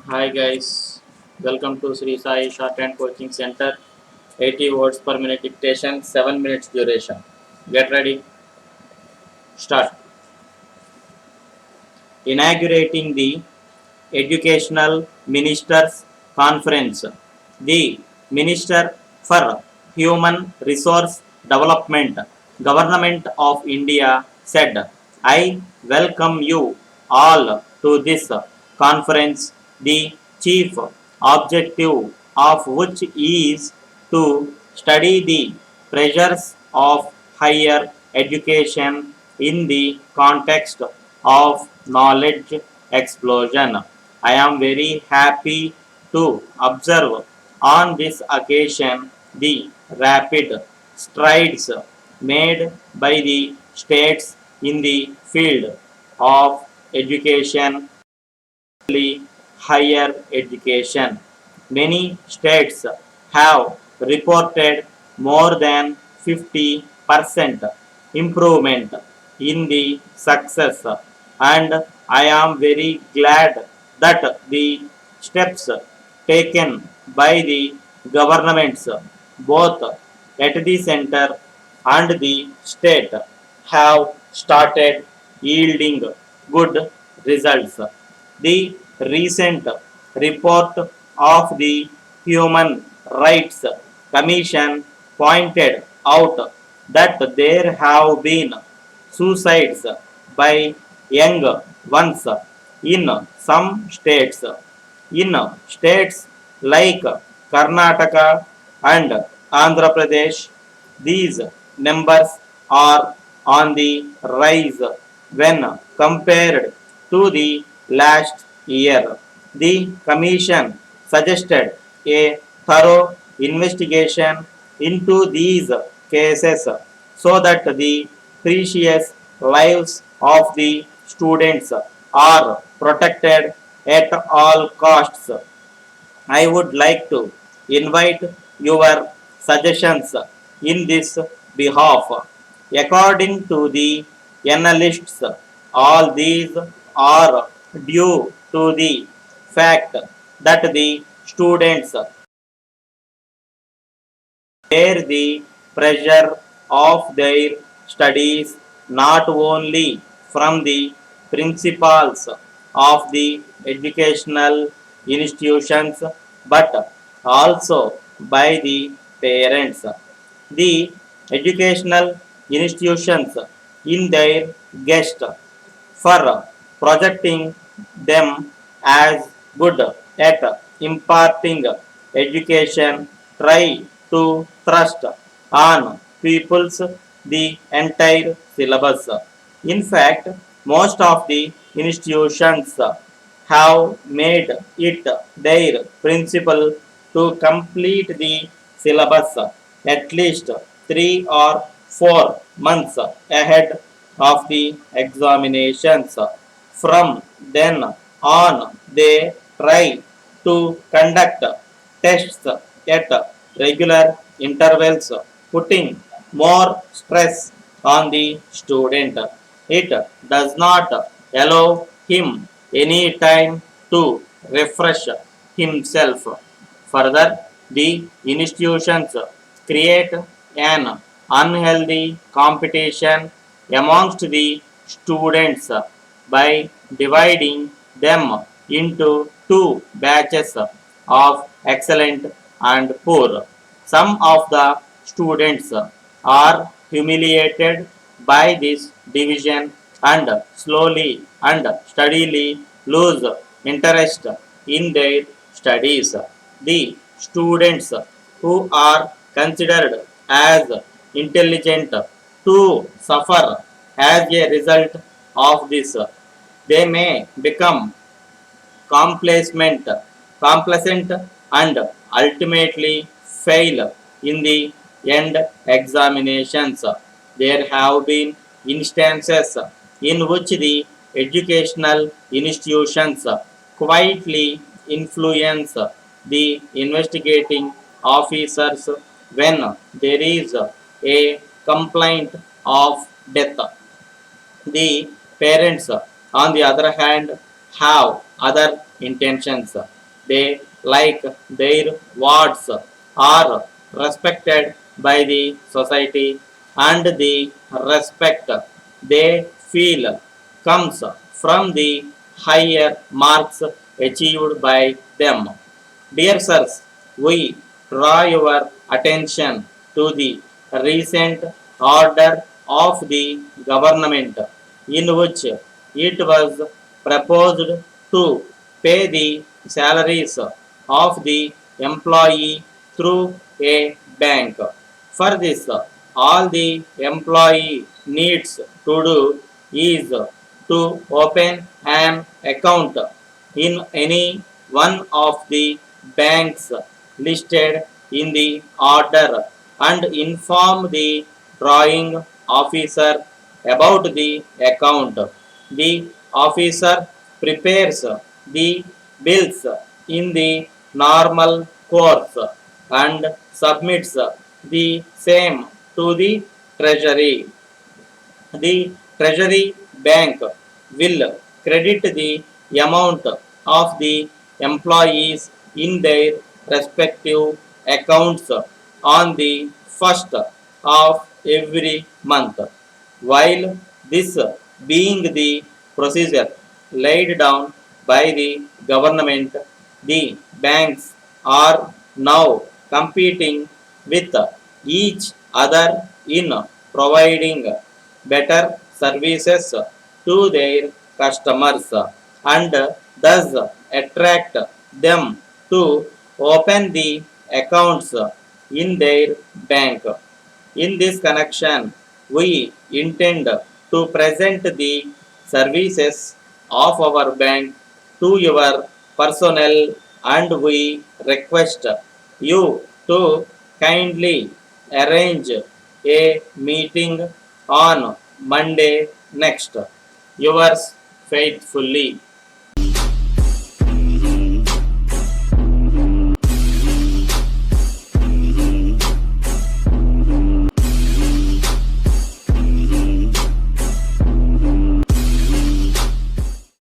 Hi guys, welcome to Sri Sai Shorthand Coaching Center. 80 words per minute dictation, 7 minutes duration. Get ready, start. Inaugurating the Educational Ministers Conference. The Minister for Human Resource Development, Government of India said, I welcome you all to this conference. The chief objective of which is to study the pressures of higher education in the context of knowledge explosion. I am very happy to observe on this occasion the rapid strides made by the states in the field of education, higher education. Many states have reported more than 50% improvement in the success, and I am very glad that the steps taken by the governments both at the center and the state have started yielding good results. The recent report of the Human Rights Commission pointed out that there have been suicides by young ones in some states. In states like Karnataka and Andhra Pradesh, these numbers are on the rise when compared to the last year. The Commission suggested a thorough investigation into these cases so that the precious lives of the students are protected at all costs. I would like to invite your suggestions in this behalf. According to the analysts, all these are due to the fact that the students bear the pressure of their studies not only from the principals of the educational institutions but also by the parents. The educational institutions in their guest for projecting them as good at imparting education try to thrust on pupils the entire syllabus. In fact, most of the institutions have made it their principle to complete the syllabus at least 3 or 4 months ahead of the examinations. From then on, they try to conduct tests at regular intervals, putting more stress on the student. It does not allow him any time to refresh himself. Further, the institutions create an unhealthy competition amongst the students by dividing them into two batches of excellent and poor. Some of the students are humiliated by this division and slowly and steadily lose interest in their studies. The students who are considered as intelligent to suffer as a result of this. They may become complacent, complacent and ultimately fail in the end examinations. There have been instances in which the educational institutions quietly influence the investigating officers when there is a complaint of death. The parents, on the other hand, have other intentions. They like their wards are respected by the society, and the respect they feel comes from the higher marks achieved by them. Dear sirs, we draw your attention to the recent order of the government in which it was proposed to pay the salaries of the employee through a bank. For this, all the employee needs to do is to open an account in any one of the banks listed in the order and inform the drawing officer about the account. The officer prepares the bills in the normal course and submits the same to the treasury. The treasury bank will credit the amount of the employees in their respective accounts on the first of every month. While this being the procedure laid down by the government, the banks are now competing with each other in providing better services to their customers and thus attract them to open the accounts in their bank. In this connection, we intend to present the services of our bank to your personnel, and we request you to kindly arrange a meeting on Monday next. Yours faithfully,